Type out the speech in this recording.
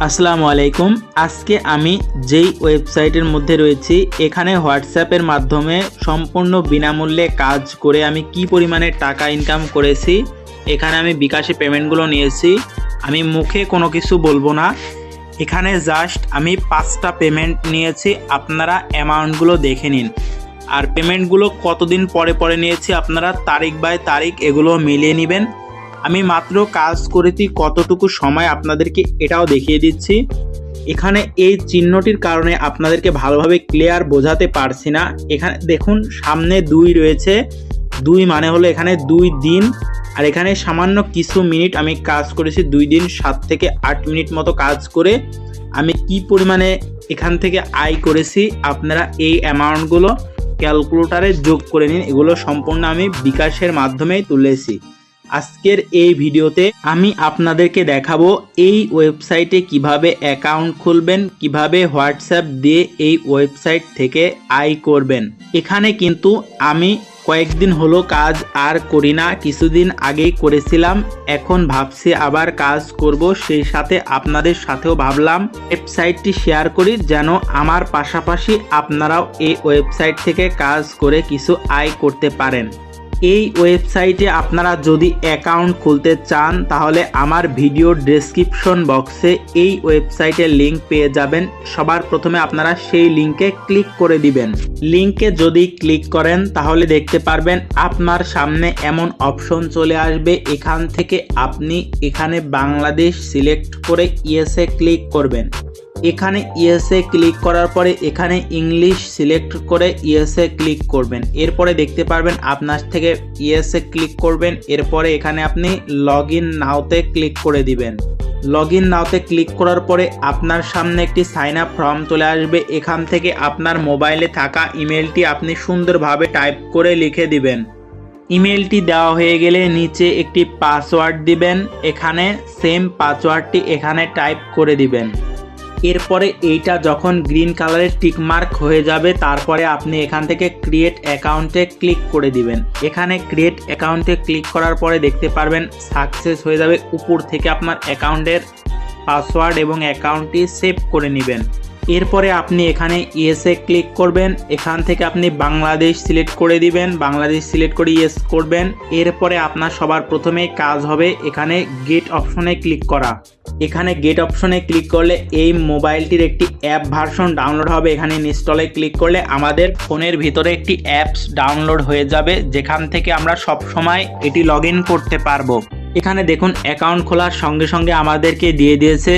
আসসালামু আলাইকুম। আজকে আমি যেই ওয়েবসাইটের মধ্যে রয়েছি এখানে হোয়াটসঅ্যাপের মাধ্যমে সম্পূর্ণ বিনামূল্যে কাজ করে আমি কি পরিমাণে টাকা ইনকাম করেছি, এখানে আমি বিকাশে পেমেন্টগুলো নিয়েছি। আমি মুখে কোনো কিছু বলবো না, এখানে জাস্ট আমি 5টা পেমেন্ট নিয়েছি। আপনারা অ্যামাউন্টগুলো দেখে নিন, আর পেমেন্টগুলো কতদিন পরে পরে নিয়েছি আপনারা তারিখ বাই তারিখ এগুলো মিলিয়ে নেবেন। আমি মাত্র কাজ করেছি কতটুকু সময় আপনাদেরকে এটাও দেখিয়ে দিচ্ছি। এখানে এই চিহ্নটির কারণে আপনাদেরকে ভালোভাবে ক্লিয়ার বোঝাতে পারছি না। এখানে দেখুন সামনে 2 রয়েছে, 2 মানে হলো এখানে 2 দিন, আর এখানে সামান্য কিছু মিনিট আমি কাজ করেছি। 2 দিন 7 থেকে 8 মিনিট মতো কাজ করে আমি কি পরিমাণে এখান থেকে আয় করেছি আপনারা এই অ্যামাউন্টগুলো ক্যালকুলেটরে যোগ করে নিন। এগুলো সম্পূর্ণ আমি বিকাশের মাধ্যমেই তুলেছি। আজকের এই ভিডিওতে আমি আপনাদেরকে দেখাবো এই ওয়েবসাইটে কিভাবে অ্যাকাউন্ট খুলবেন, কিভাবে হোয়াটসঅ্যাপ দিয়ে এই ওয়েবসাইট থেকে আয় করবেন। এখানে কিন্তু আমি কয়েকদিন হলো কাজ আর করি না, কিছুদিন আগেই করেছিলাম। এখন ভাবছি আবার কাজ করব, সেই সাথে আপনাদের সাথেও ভাবলাম ওয়েবসাইটটি শেয়ার করি যেন আমার পাশাপাশি আপনারাও এই ওয়েবসাইট থেকে কাজ করে কিছু আয় করতে পারেন। এই ওয়েবসাইটে আপনারা যদি অ্যাকাউন্ট খুলতে চান তাহলে আমার ভিডিও ডেসক্রিপশন বক্সে এই ওয়েবসাইটের লিংক পেয়ে যাবেন। সবার প্রথমে আপনারা সেই লিংকে ক্লিক করে দিবেন। লিংকে যদি ক্লিক করেন তাহলে দেখতে পারবেন আপনার সামনে এমন অপশন চলে আসবে। এখান থেকে আপনি এখানে বাংলাদেশ সিলেক্ট করে ইয়েসে ক্লিক করবেন। এখানে ইয়েসে ক্লিক করার পরে এখানে ইংলিশ সিলেক্ট করে ইয়েসে ক্লিক করবেন। এরপরে দেখতে পারবেন আপনার থেকে ইয়েসে ক্লিক করবেন। এরপরে এখানে আপনি লগ ইন নাওতে ক্লিক করে দিবেন। লগ ইন নাওতে ক্লিক করার পরে আপনার সামনে একটি সাইন আপ ফর্ম চলে আসবে। এখান থেকে আপনার মোবাইলে থাকা ইমেলটি আপনি সুন্দরভাবে টাইপ করে লিখে দিবেন। ইমেলটি দেওয়া হয়ে গেলে নিচে একটি পাসওয়ার্ড দিবেন, এখানে সেম পাসওয়ার্ডটি এখানে টাইপ করে দিবেন। এরপরে এইটা যখন গ্রিন কালারের টিকমার্ক হয়ে যাবে তারপরে আপনি এখান থেকে ক্রিয়েট অ্যাকাউন্টে ক্লিক করে দিবেন। এখানে ক্রিয়েট অ্যাকাউন্টে ক্লিক করার পরে দেখতে পারবেন সাকসেস হয়ে যাবে। উপর থেকে আপনার অ্যাকাউন্টের পাসওয়ার্ড এবং অ্যাকাউন্টটি সেভ করে নেবেন। এরপরে আপনি এখানে ইয়েসে ক্লিক করবেন। এখান থেকে আপনি বাংলাদেশ সিলেক্ট করে দিবেন, বাংলাদেশ সিলেক্ট করে ইয়েস করবেন। এরপরে আপনার সবার প্রথমে কাজ হবে এখানে গেট অপশনে ক্লিক করা। এখানে গেট অপশনে ক্লিক করলে এই মোবাইলটির একটি অ্যাপ ভার্সন ডাউনলোড হবে। এখানে ইনস্টলে ক্লিক করলে আমাদের ফোনের ভিতরে একটি অ্যাপস ডাউনলোড হয়ে যাবে, যেখান থেকে আমরা সব সময় এটি লগ ইন করতে পারবো। এখানে দেখুন অ্যাকাউন্ট খোলার সঙ্গে সঙ্গে আমাদেরকে দিয়ে দিয়েছে